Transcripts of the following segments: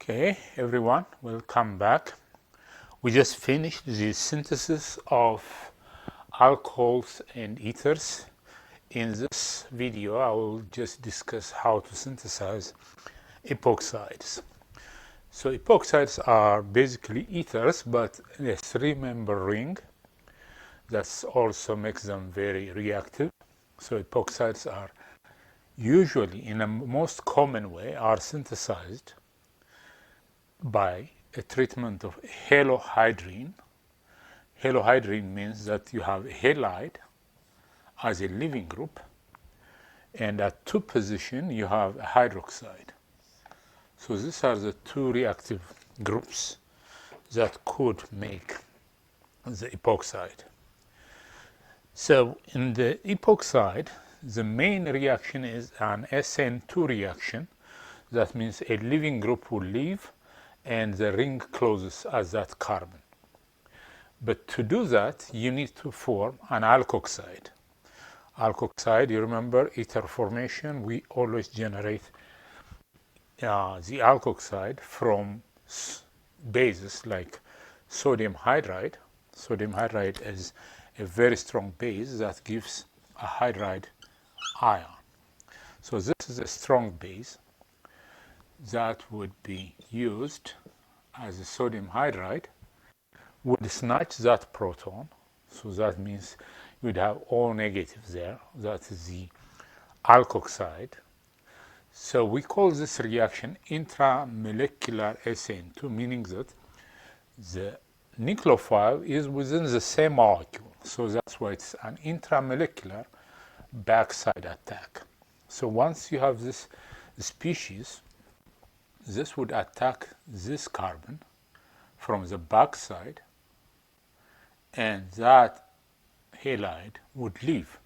Okay, everyone, welcome back. We just finished the synthesis of alcohols and ethers. In this video, I will just discuss how to synthesize epoxides. So epoxides are basically ethers, but a three-member ring. That also makes them very reactive. So epoxides are usually, in a most common way, are synthesized by a treatment of halohydrin. Halohydrin means that you have halide as a leaving group, and at two position you have a hydroxide. So these are the two reactive groups that could make the epoxide. So in the epoxide, the main reaction is an SN2 reaction. That means a leaving group will leave and the ring closes as that carbon. But to do that, you need to form an alkoxide. Alkoxide, you remember ether formation, we always generate the alkoxide from bases like sodium hydride. Sodium hydride is a very strong base that gives a hydride ion. So this is a strong base that would be used as a sodium hydride, would snatch that proton. So that means you would have O negative there. That is the alkoxide. So we call this reaction intramolecular SN2, meaning that the nucleophile is within the same molecule. So that's why it's an intramolecular backside attack. So once you have this species, this would attack this carbon from the backside, and that halide would leave.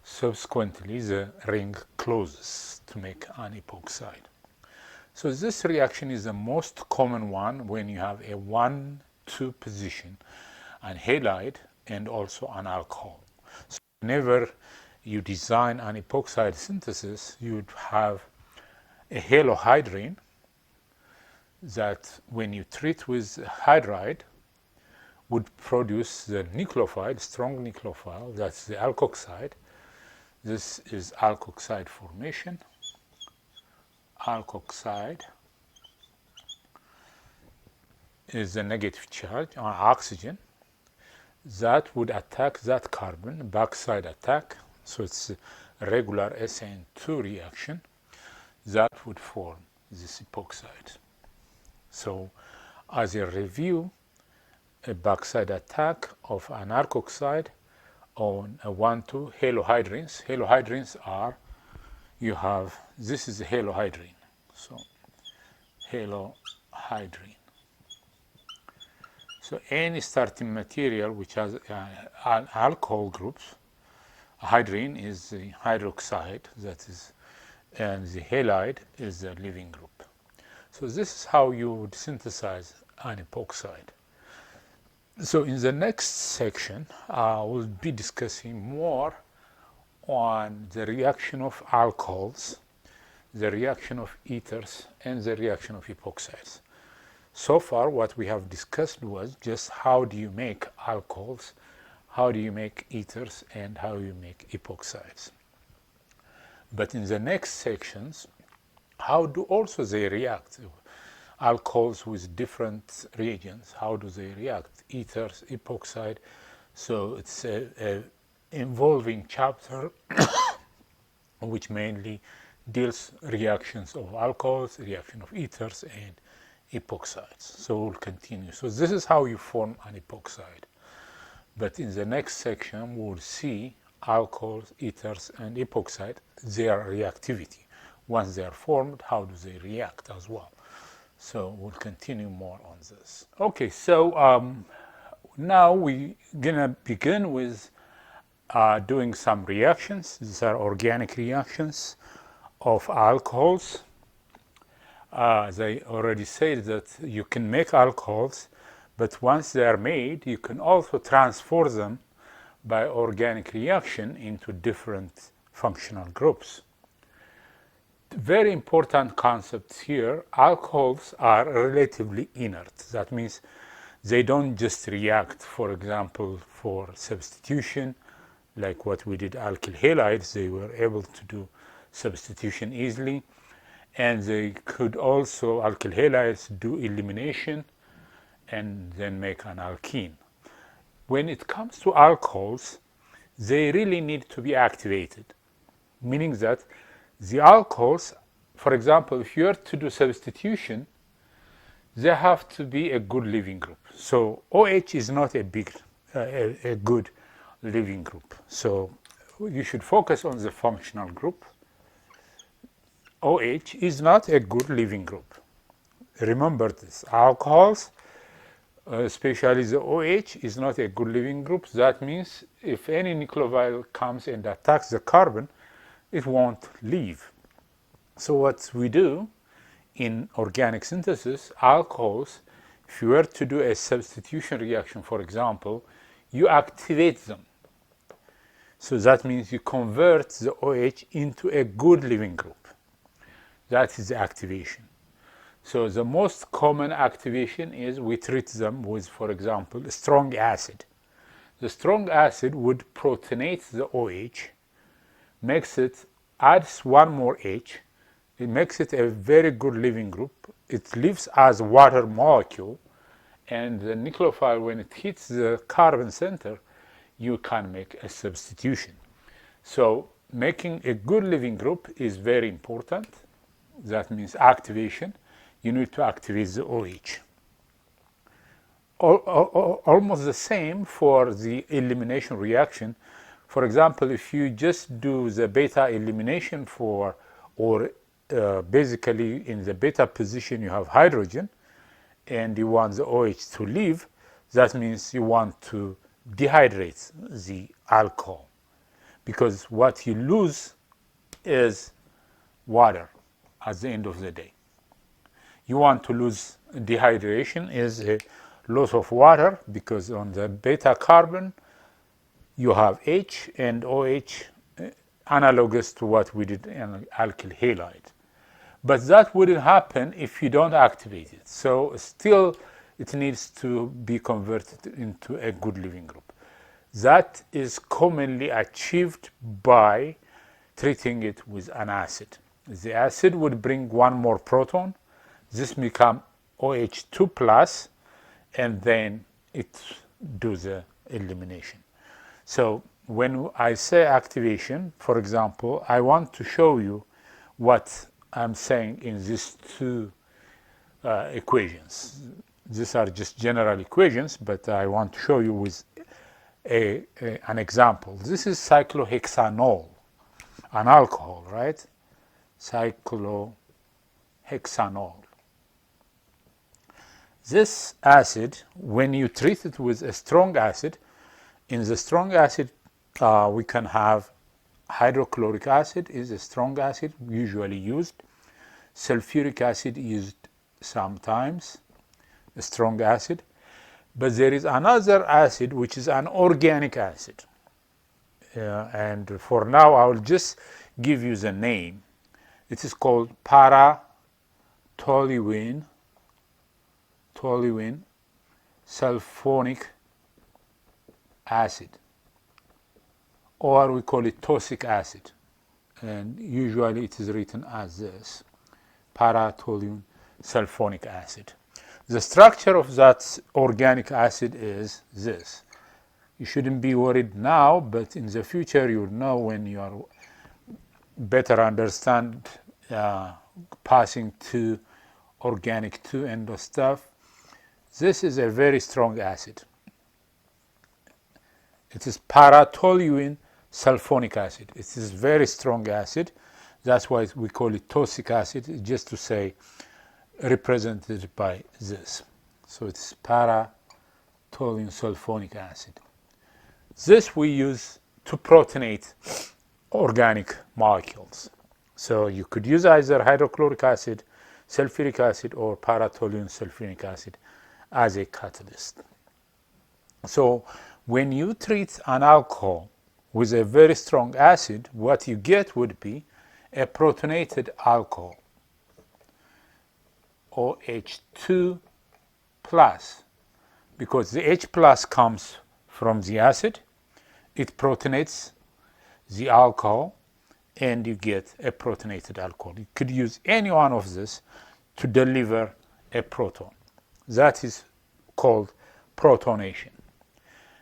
Subsequently, the ring closes to make an epoxide. So this reaction is the most common one when you have a 1-2 position, an halide and also an alcohol. So whenever you design an epoxide synthesis, you would have a halohydrin that when you treat with hydride would produce the nucleophile, strong nucleophile, that's the alkoxide. This is alkoxide formation. Alkoxide is the negative charge on oxygen that would attack that carbon, backside attack. So it's a regular SN2 reaction that would form this epoxide. So as a review, a backside attack of an alkoxide on a 1-2 halohydrins. Halohydrins are, you have, this is a halohydrin. So halohydrin. So any starting material which has alcohol groups, hydrin is the hydroxide, that is, and the halide is the leaving group. So this is how you would synthesize an epoxide. So in the next section, we'll be discussing more on the reaction of alcohols, the reaction of ethers, and the reaction of epoxides. So far, what we have discussed was just how do you make alcohols, how do you make ethers, and how you make epoxides. But in the next sections, how do also they react? Alcohols with different reagents, how do they react? Ethers, epoxide. So it's a involving chapter which mainly deals reactions of alcohols, reaction of ethers, and epoxides. So we'll continue. So this is how you form an epoxide. But in the next section, we'll see alcohols, ethers, and epoxide, their reactivity. Once they are formed, how do they react as well? So we'll continue more on this. Okay, so now we're gonna begin with doing some reactions. These are organic reactions of alcohols. As I already said that you can make alcohols, but once they are made, you can also transfer them by organic reaction into different functional groups. very important concepts here. Alcohols are relatively inert. That means they don't just react, for example, for substitution, like what we did alkyl halides. They were able to do substitution easily. And they could also, alkyl halides, do elimination and then make an alkene. When it comes to alcohols, they really need to be activated, meaning that the alcohols, for example, if you are to do substitution, they have to be a good leaving group. So OH is not a good leaving group. So you should focus on the functional group. OH is not a good leaving group. Remember this. Alcohols, especially the OH, is not a good leaving group. That means if any nucleophile comes and attacks the carbon, it won't leave. So what we do in organic synthesis, alcohols, if you were to do a substitution reaction, for example, you activate them. So that means you convert the OH into a good leaving group. That is the activation. So the most common activation is we treat them with, for example, a strong acid. The strong acid would protonate the OH, adds one more H. It makes it a very good leaving group. It leaves as water molecule, and the nucleophile, when it hits the carbon center, you can make a substitution. So making a good leaving group is very important. That means activation. You need to activate the OH. Almost the same for the elimination reaction. For example, if you just do the beta elimination basically in the beta position you have hydrogen and you want the OH to leave, that means you want to dehydrate the alcohol, because what you lose is water at the end of the day. You want to lose dehydration is a loss of water, because on the beta carbon you have H and OH, analogous to what we did in alkyl halide. But that wouldn't happen if you don't activate it. So still it needs to be converted into a good leaving group. That is commonly achieved by treating it with an acid. The acid would bring one more proton. This becomes OH2 plus, and then it does the elimination. So when I say activation, for example, I want to show you what I'm saying in these two equations. These are just general equations, but I want to show you with an example. This is cyclohexanol, an alcohol, right? Cyclohexanol. This acid, when you treat it with a strong acid, in the strong acid we can have hydrochloric acid is a strong acid usually used. Sulfuric acid used sometimes, a strong acid. But there is another acid which is an organic acid. And for now I will just give you the name. It is called p-toluenesulfonic acid, or we call it tosic acid, and usually it is written as this, p-toluenesulfonic acid. The structure of that organic acid is this. You shouldn't be worried now, but in the future you'll know when you are better understand passing to organic 2 and the stuff. This is a very strong acid. It is p-toluenesulfonic acid. It is very strong acid. That's why we call it tosic acid, just to say represented by this. So it's p-toluenesulfonic acid. This we use to protonate organic molecules. So you could use either hydrochloric acid, sulfuric acid, or p-toluenesulfonic acid as a catalyst. So when you treat an alcohol with a very strong acid, what you get would be a protonated alcohol, OH2 plus, because the H plus comes from the acid, it protonates the alcohol, and you get a protonated alcohol. You could use any one of this to deliver a proton. That is called protonation.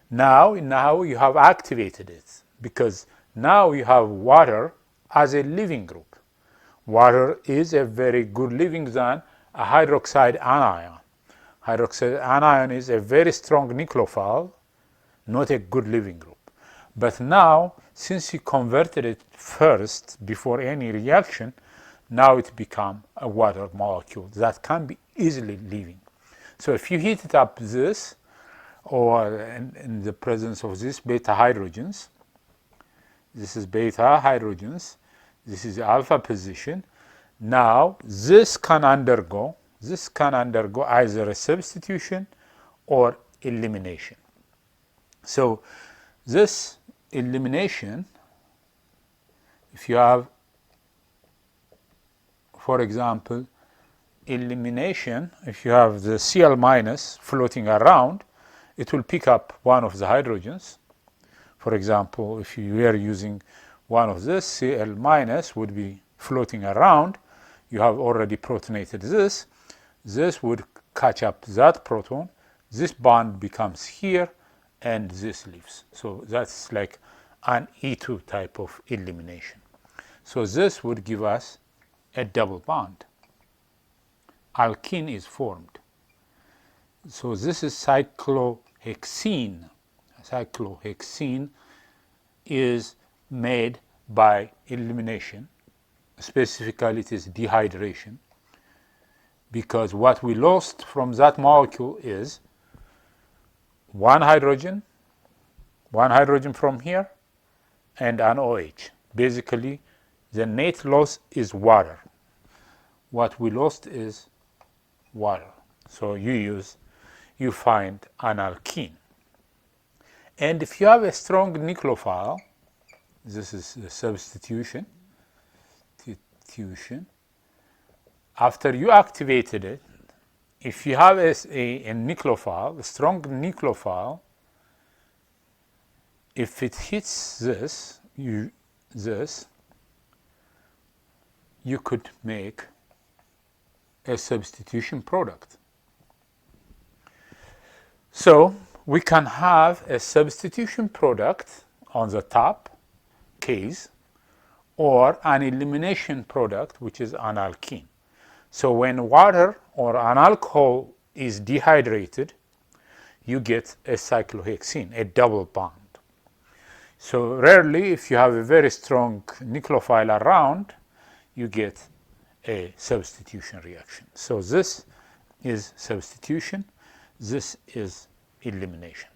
Now you have activated it, because now you have water as a living group. Water is a very good living than a hydroxide anion. Hydroxide anion is a very strong nucleophile, not a good living group. But now, since you converted it first before any reaction, now it becomes a water molecule that can be easily living. So if you heat it up this, or in the presence of this beta hydrogens, this is beta hydrogens, this is alpha position. Now this can undergo either a substitution or elimination. So this elimination, if you have, for example, elimination, if you have the Cl minus floating around, it will pick up one of the hydrogens. For example, if you were using one of this, Cl minus would be floating around. You have already protonated this. This would catch up that proton. This bond becomes here, and this leaves. So that's like an E2 type of elimination. So this would give us a double bond. Alkene is formed. So this is cyclohexene. Cyclohexene is made by elimination. Specifically, it is dehydration, because what we lost from that molecule is one hydrogen from here, and an OH. Basically, the net loss is water. What we lost is water. So you find an alkene. And if you have a strong nucleophile, this is the substitution. After you activated it, if you have a nucleophile, a strong nucleophile, if it hits this, you could make a substitution product. So we can have a substitution product on the top case, or an elimination product, which is an alkene. So when water or an alcohol is dehydrated, you get a cyclohexene, a double bond. So rarely, if you have a very strong nucleophile around, you get a substitution reaction. So this is substitution, this is elimination.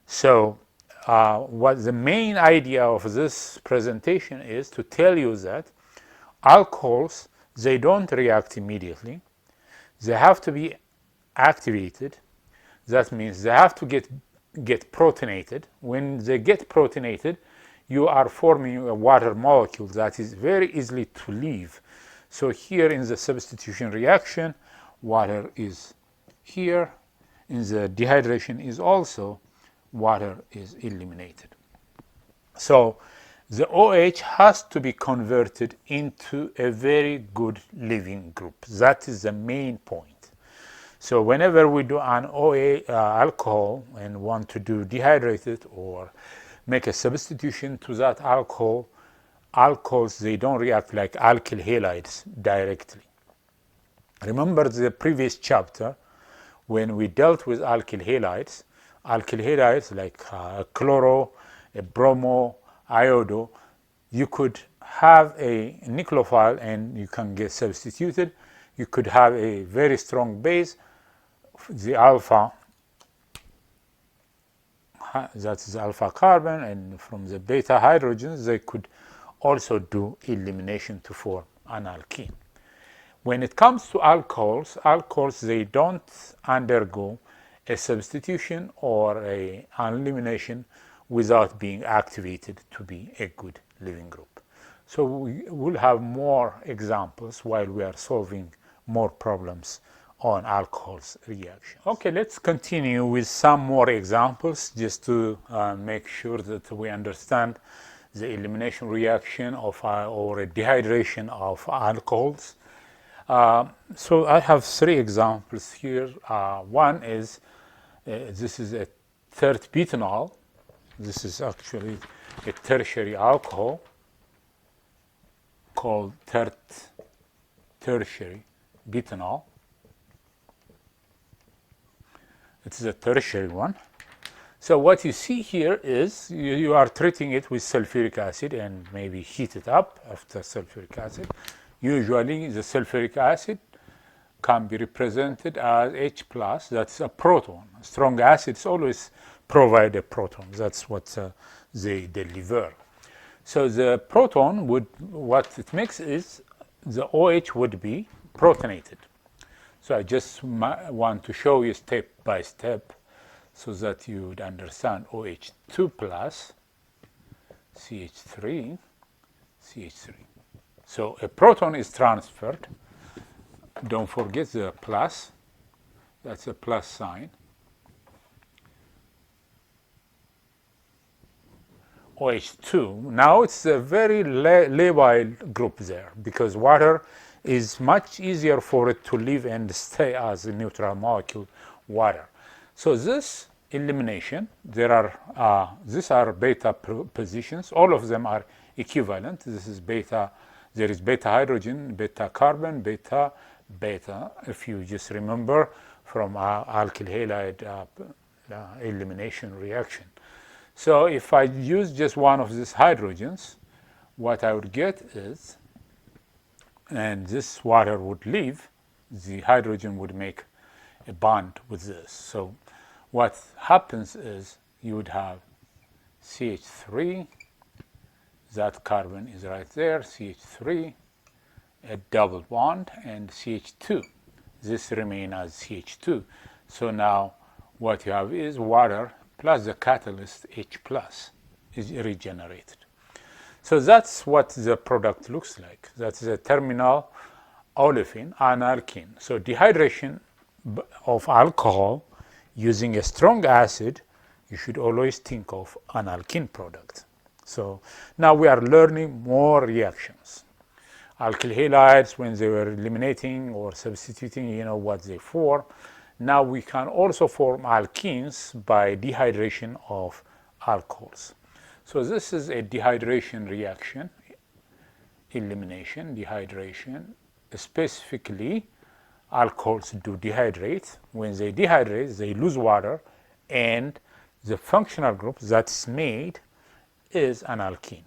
So what the main idea of this presentation is to tell you that alcohols, they don't react immediately. They have to be activated. That means they have to get protonated. When they get protonated, you are forming a water molecule that is very easily to leave. So here in the substitution reaction, water is here. In the dehydration is also water is eliminated. So the OH has to be converted into a very good living group. That is the main point. So whenever we do an OA alcohol and want to do dehydrated or make a substitution to that alcohol, alcohols, they don't react like alkyl halides directly. Remember the previous chapter when we dealt with alkyl halides like chloro, a bromo, iodo, you could have a nucleophile and you can get substituted. You could have a very strong base, the alpha, that is alpha carbon, and from the beta hydrogens, they could also do elimination to form an alkene. When it comes to alcohols, they don't undergo a substitution or an elimination without being activated to be a good living group. So we will have more examples while we are solving more problems on alcohols reaction. Okay, let's continue with some more examples just to make sure that we understand the elimination reaction of or a dehydration of alcohols. So I have three examples here. One is this is a third butanol. This is actually a tertiary alcohol called tertiary butanol. It is a tertiary one. So what you see here is you are treating it with sulfuric acid and maybe heat it up after sulfuric acid. Usually the sulfuric acid can be represented as H+, that's a proton. Strong acids always provide a proton. That's what they deliver. So the proton would, what it makes is the OH would be protonated. So I just want to show you step by step so that you would understand OH2 plus CH3, CH3. So a proton is transferred. Don't forget the plus. That's a plus sign. OH2. Now it's a very labile group there because water is much easier for it to live and stay as a neutral molecule water. So this elimination, there are these are beta positions. All of them are equivalent. This is beta. There is beta hydrogen, beta carbon, beta, beta. If you just remember from alkyl halide elimination reaction. So if I use just one of these hydrogens, what I would get is, and this water would leave, the hydrogen would make a bond with this. So what happens is you would have CH3, that carbon is right there, CH3, a double bond, and CH2. This remains as CH2. So now what you have is water plus the catalyst H+ is regenerated. So that's what the product looks like. That's a terminal olefin and alkene. So dehydration of alcohol using a strong acid, you should always think of an alkene product. So now we are learning more reactions. Alkyl halides, when they were eliminating or substituting, you know what they form. Now we can also form alkenes by dehydration of alcohols. So this is a dehydration reaction, elimination, dehydration. Specifically, alcohols do dehydrate. When they dehydrate, they lose water, and the functional group that's made is an alkene.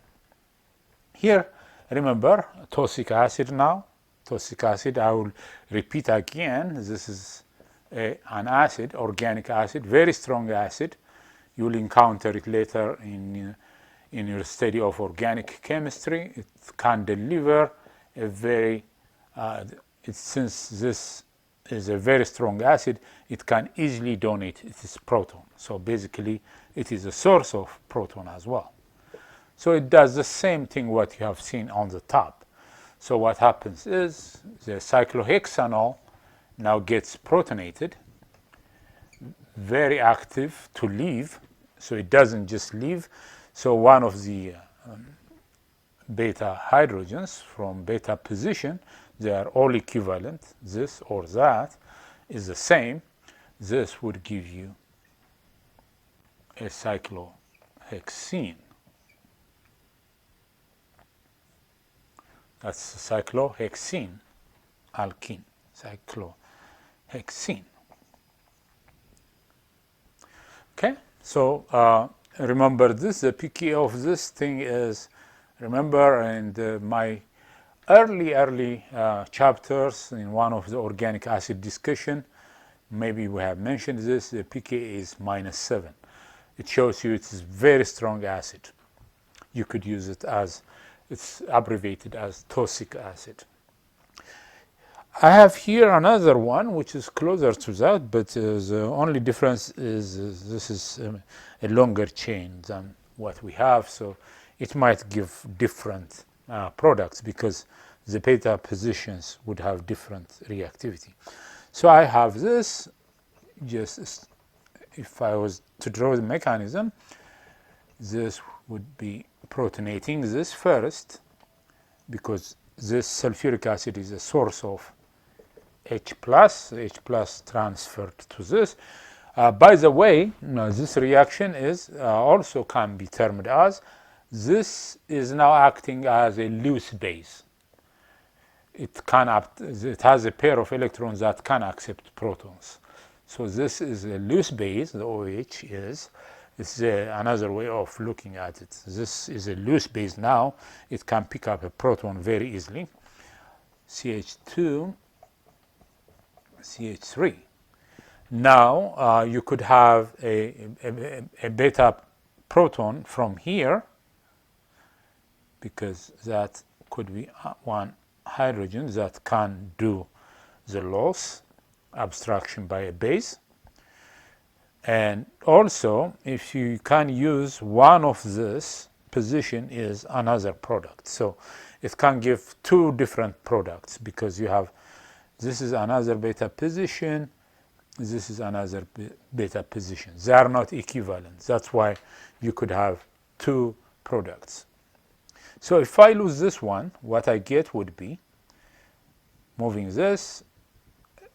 Here, remember, toxic acid now. Toxic acid, I will repeat again. This is an acid, organic acid, very strong acid. You will encounter it later in your study of organic chemistry. It can deliver a very, since this is a very strong acid, it can easily donate its proton. So basically, it is a source of proton as well. So it does the same thing what you have seen on the top. So what happens is the cyclohexanol now gets protonated, very active to leave. So it doesn't just leave. So one of the beta hydrogens from beta position, they are all equivalent. This or that is the same. This would give you a cyclohexene. That's cyclohexene alkene, cyclohexene. Okay, so remember this, the pK of this thing is, remember in my early chapters in one of the organic acid discussion, maybe we have mentioned this, the pK is -7. It shows you it's very strong acid. You could use it as, it's abbreviated as toxic acid. I have here another one which is closer to that, but the only difference is this is a longer chain than what we have, so it might give different products because the beta positions would have different reactivity. So I have this, just if I was to draw the mechanism, this would be protonating this first because this sulfuric acid is a source of H+, transferred to this. By the way, this reaction is also can be termed as, this is now acting as a loose base. It has a pair of electrons that can accept protons. So this is a loose base, the OH is. It's another way of looking at it. This is a loose base now. It can pick up a proton very easily. CH2, CH3. Now you could have a beta proton from here, because that could be one hydrogen that can do the loss, abstraction by a base. And also, if you can use one of this position is another product. So it can give two different products because you have, this is another beta position, this is another beta position. They are not equivalent. That's why you could have two products. So if I lose this one, what I get would be, moving this,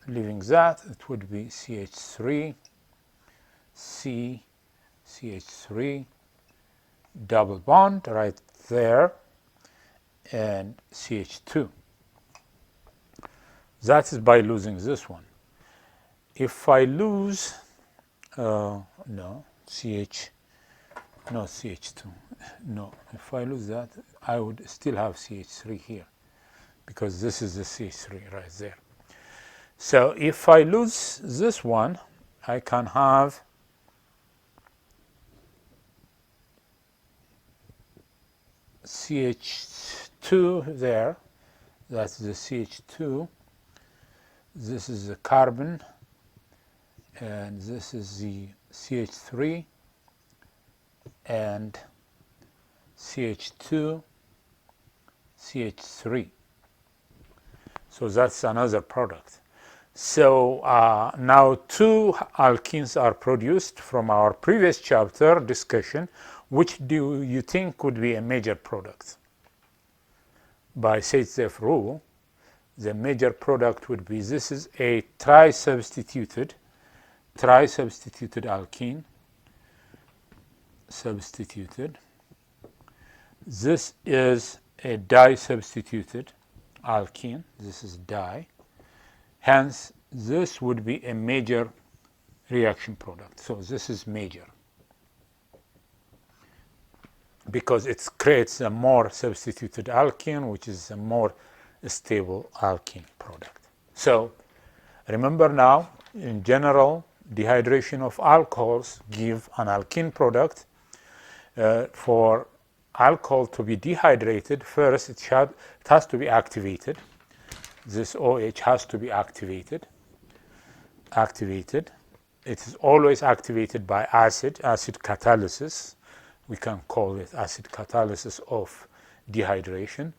leaving that, it would be CH3, C, CH3, double bond right there, and CH2. That is by losing this one. If I lose, CH2, no, if I lose that, I would still have CH3 here, because this is the CH3 right there. So if I lose this one, I can have CH2 there, that's the CH2, this is the carbon, and this is the CH3, and CH2, CH3. So that's another product. So now two alkenes are produced from our previous chapter discussion. Which do you think would be a major product? By Chatelier rule, the major product would be, this is a tri-substituted alkene, substituted. This is a di-substituted alkene, this is di. Hence, this would be a major reaction product. So this is major, because it creates a more substituted alkene, which is a more stable alkene product. So remember now, in general, dehydration of alcohols give an alkene product. For alcohol to be dehydrated, first it has to be activated. This OH has to be activated. It is always activated by acid catalysis. We can call it acid catalysis of dehydration.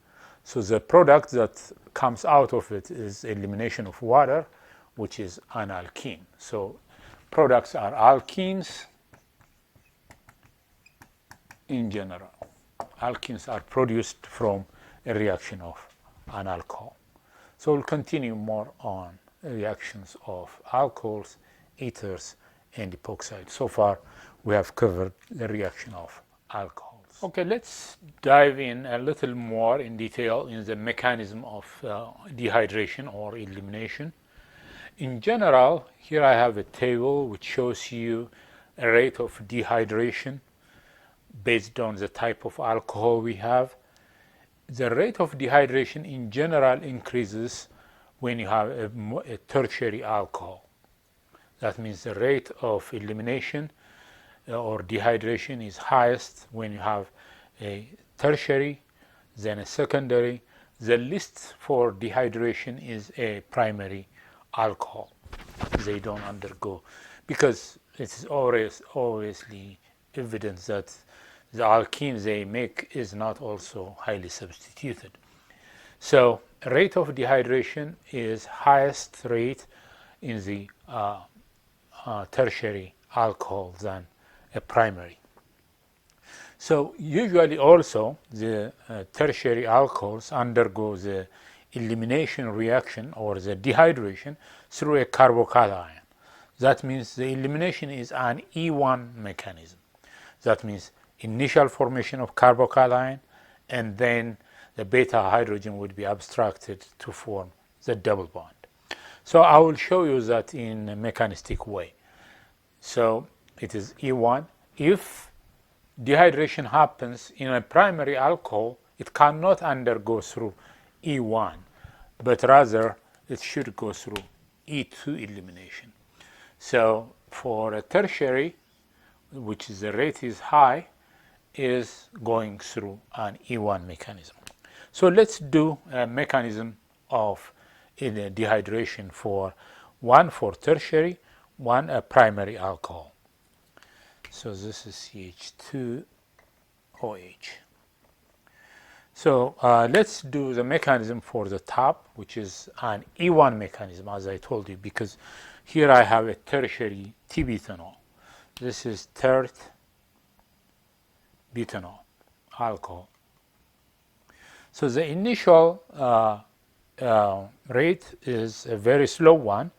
So the product that comes out of it is elimination of water, which is an alkene. So products are alkenes in general. Alkenes are produced from a reaction of an alcohol. So we'll continue more on reactions of alcohols, ethers, and epoxide. So far, we have covered the reaction of alcohols. Okay, let's dive in a little more in detail in the mechanism of dehydration or elimination. In general, here I have a table which shows you a rate of dehydration based on the type of alcohol we have. The rate of dehydration in general increases when you have a tertiary alcohol. That means the rate of elimination or dehydration is highest when you have a tertiary, then a secondary. The least for dehydration is a primary alcohol. They don't undergo, because it is obviously evidence that the alkene they make is not also highly substituted. So rate of dehydration is highest rate in the tertiary alcohol than a primary. So usually also the tertiary alcohols undergo the elimination reaction or the dehydration through a carbocation. That means the elimination is an E1 mechanism. That means initial formation of carbocation, and then the beta hydrogen would be abstracted to form the double bond. So I will show you that in a mechanistic way. So it is E1. If dehydration happens in a primary alcohol, it cannot undergo through E1, but rather it should go through E2 elimination. So for a tertiary, which is the rate is high, is going through an E1 mechanism. So let's do a mechanism of dehydration for one for tertiary, one a primary alcohol. So this is CH₂OH. So let's do the mechanism for the top, which is an E1 mechanism, as I told you, because here I have a tertiary T-butanol. This is tert-butanol alcohol. So the initial rate is a very slow one.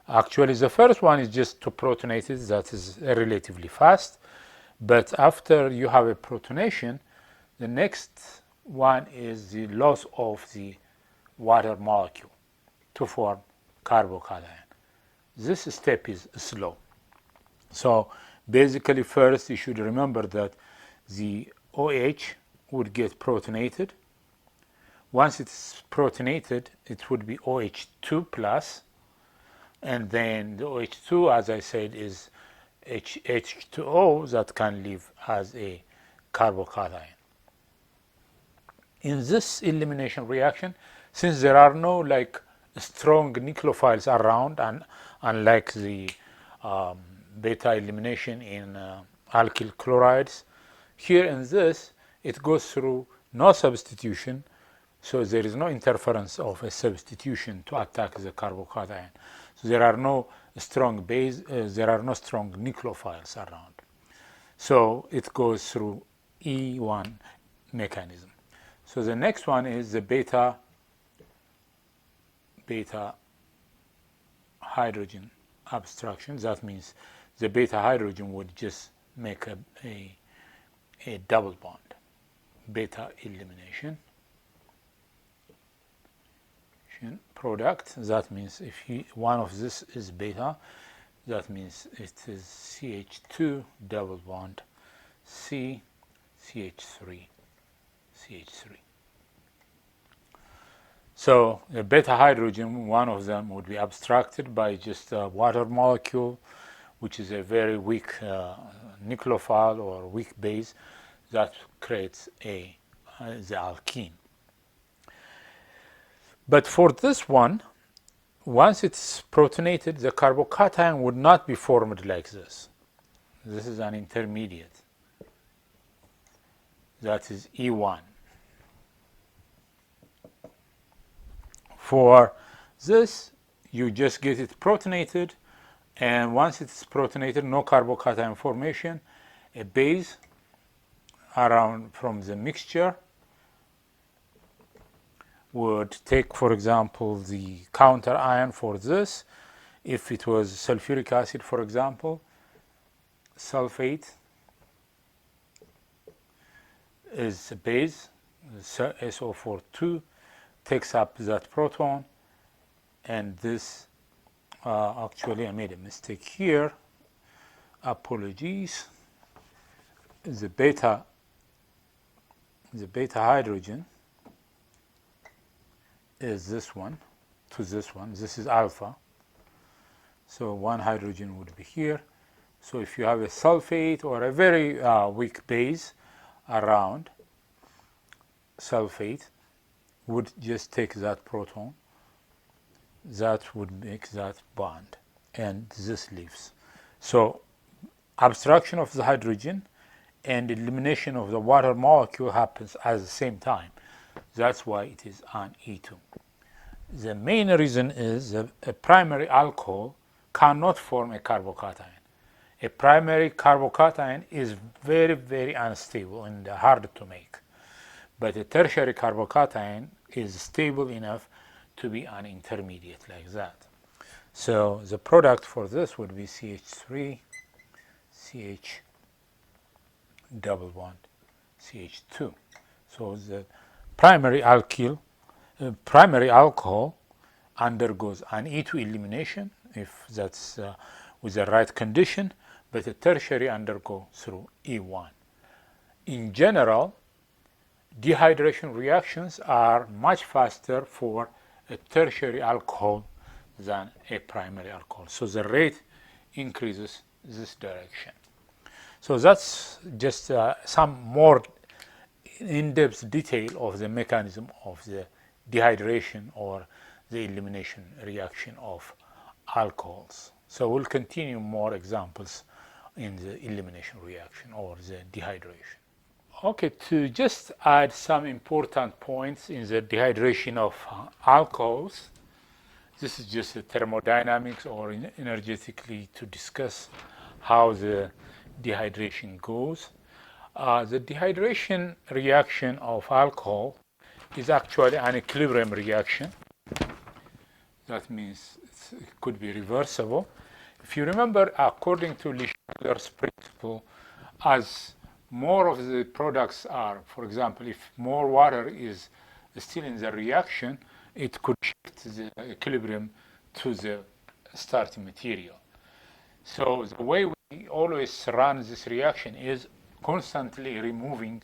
Actually, the first one is just to protonate it, that is relatively fast. But after you have a protonation, the next one is the loss of the water molecule to form carbocation. This step is slow. So basically, first you should remember that the OH would get protonated. Once it's protonated, it would be OH2 plus, and then the OH2, as I said, is H₂O that can live as a carbocation. In this elimination reaction, since there are no like strong nucleophiles around, and unlike the beta elimination in alkyl chlorides, here in this it goes through no substitution, so there is no interference of a substitution to attack the carbocation. So there are no strong there are no strong nucleophiles around. So it goes through E1 mechanism. So the next one is the beta hydrogen abstraction. That means the beta hydrogen would just make a double bond, beta elimination product. That means if one of this is beta, that means it is CH2 double bond C CH3 CH3. So the beta hydrogen, one of them would be abstracted by just a water molecule, which is a very weak nucleophile or weak base that creates the alkene. But for this one, once it's protonated, the carbocation would not be formed like this. This is an intermediate. That is E1. For this, you just get it protonated, and once it's protonated, no carbocation formation, a base around from the mixture would take, for example, the counter ion for this. If it was sulfuric acid, for example, sulfate is a base, SO4 takes up that proton, and this actually I made a mistake here, apologies. The beta hydrogen is this one to this one. This is alpha. So one hydrogen would be here. So if you have a sulfate or a very weak base around, sulfate would just take that proton, that would make that bond, and this leaves. So abstraction of the hydrogen and elimination of the water molecule happens at the same time. That's why it is an E2. The main reason is that a primary alcohol cannot form a carbocation. A primary carbocation is very, very unstable and hard to make. But a tertiary carbocation is stable enough to be an intermediate like that. So the product for this would be CH3, CH double bond, CH2. So the primary alcohol undergoes an E2 elimination if that's with the right condition, but the tertiary undergo through E1. In general, dehydration reactions are much faster for a tertiary alcohol than a primary alcohol. So the rate increases this direction. So that's just some more in-depth detail of the mechanism of the dehydration or the elimination reaction of alcohols. So we'll continue more examples in the elimination reaction or the dehydration. Okay, to just add some important points in the dehydration of alcohols, this is just the thermodynamics or energetically to discuss how the dehydration goes. The dehydration reaction of alcohol is actually an equilibrium reaction. That means it could be reversible. If you remember, according to Chatelier Principle, as more of the products are, for example, if more water is still in the reaction, it could shift the equilibrium to the starting material. So the way we always run this reaction is constantly removing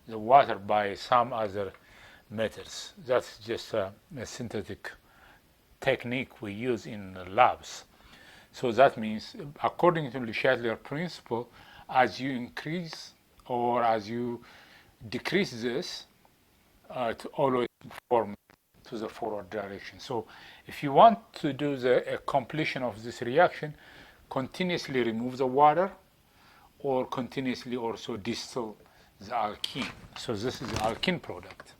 the water by some other methods. That's just a synthetic technique we use in the labs. So that means, according to the Chatelier Principle, as you increase or as you decrease this, to always form to the forward direction. So if you want to do the completion of this reaction, continuously remove the water or continuously also distill the alkene. So this is the alkene product.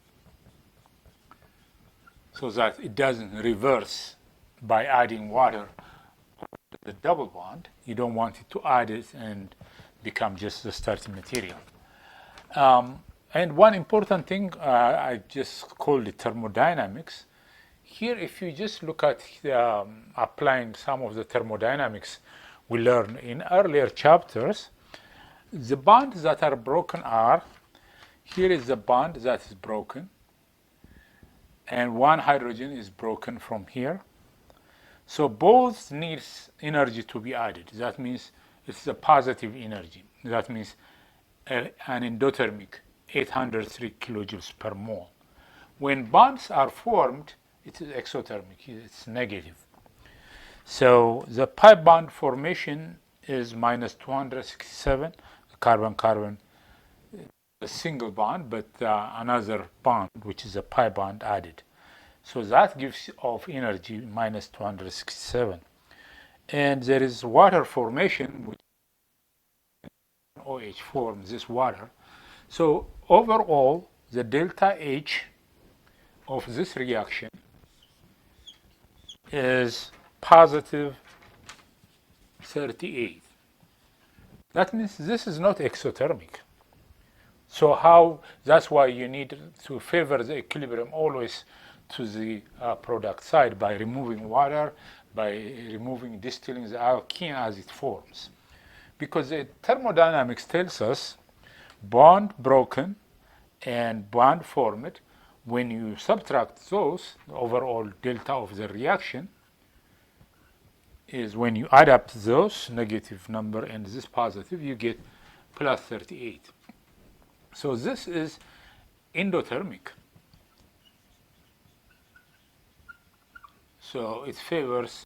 So that it doesn't reverse by adding water to the double bond. You don't want it to add it and become just the starting material. And one important thing I just call it thermodynamics. Here, if you just look at applying some of the thermodynamics we learned in earlier chapters, the bonds that are broken are, here is the bond that is broken, and one hydrogen is broken from here. So both needs energy to be added. That means it's a positive energy. That means an endothermic 803 kilojoules per mole. When bonds are formed, it is exothermic, it's negative. So the pi bond formation is minus 267, carbon-carbon, a single bond, but another bond, which is a pi bond added. So that gives off energy minus 267. And there is water formation, which OH forms this water. So overall, the delta H of this reaction is positive 38. That means this is not exothermic. So how, that's why you need to favor the equilibrium always to the product side by removing water, by distilling the alkene as it forms. Because the thermodynamics tells us bond broken and bond formed, when you subtract those, the overall delta of the reaction is when you add up those negative number and this positive, you get plus 38. So this is endothermic. So it favors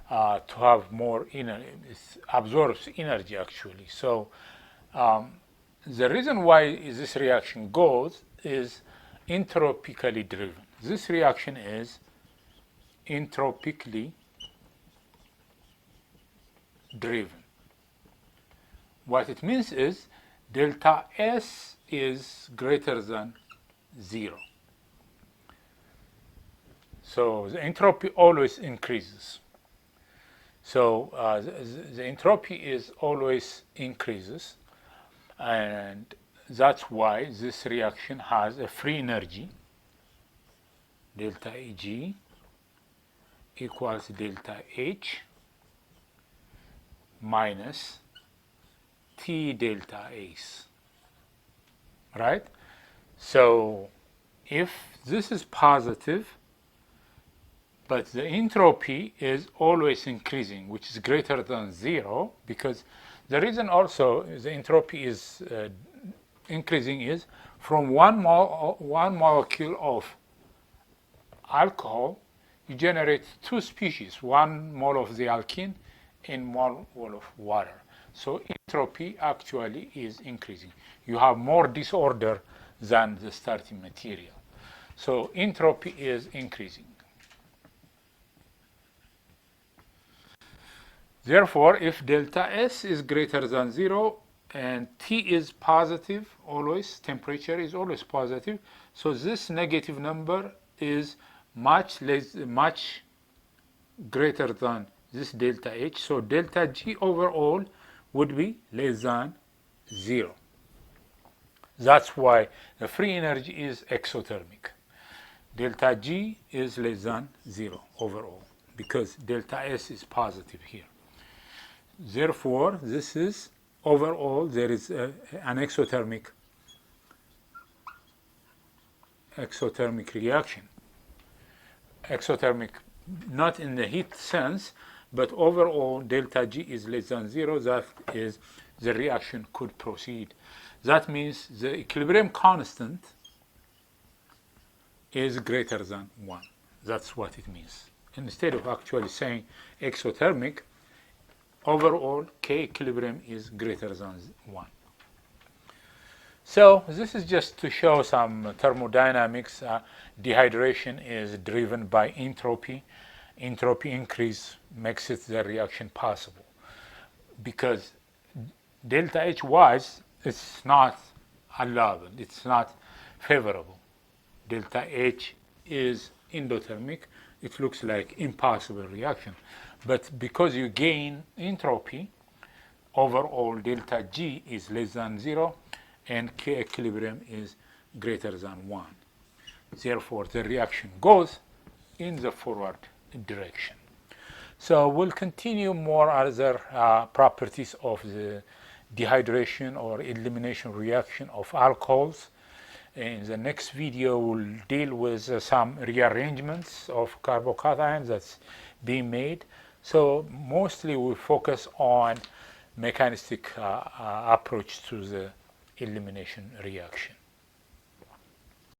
to have more energy, it absorbs energy actually. So the reason why this reaction goes is entropically driven. This reaction is entropically driven. What it means is delta S is greater than 0. So the entropy always increases. So the entropy is always increases, and that's why this reaction has a free energy. Delta Eg equals delta H minus T delta S, right? So if this is positive, but the entropy is always increasing, which is greater than 0, because the reason also the entropy is increasing is from one molecule of alcohol, you generate two species, 1 mole of the alkene and 1 mole of water. So entropy actually is increasing. You have more disorder than the starting material. So entropy is increasing. Therefore, if delta S is greater than 0 and T is positive, always, temperature is always positive, so this negative number is much greater than this delta H, so delta G overall would be less than 0. That's why the free energy is exothermic. Delta G is less than 0 overall, because delta S is positive here. Therefore, this is overall, there is an exothermic reaction. Exothermic, not in the heat sense, but overall delta G is less than 0. That is, the reaction could proceed. That means the equilibrium constant is greater than 1. That's what it means. Instead of actually saying exothermic, overall K equilibrium is greater than 1. So this is just to show some thermodynamics. Dehydration is driven by entropy. Entropy increase makes the reaction possible, because delta H wise, it's not allowable, it's not favorable. Delta H is endothermic, it looks like impossible reaction. But because you gain entropy, overall delta G is less than 0 and K equilibrium is greater than 1. Therefore, the reaction goes in the forward direction. So we'll continue more other properties of the dehydration or elimination reaction of alcohols. In the next video, we'll deal with some rearrangements of carbocations that's being made. So mostly we focus on mechanistic approach to the elimination reaction.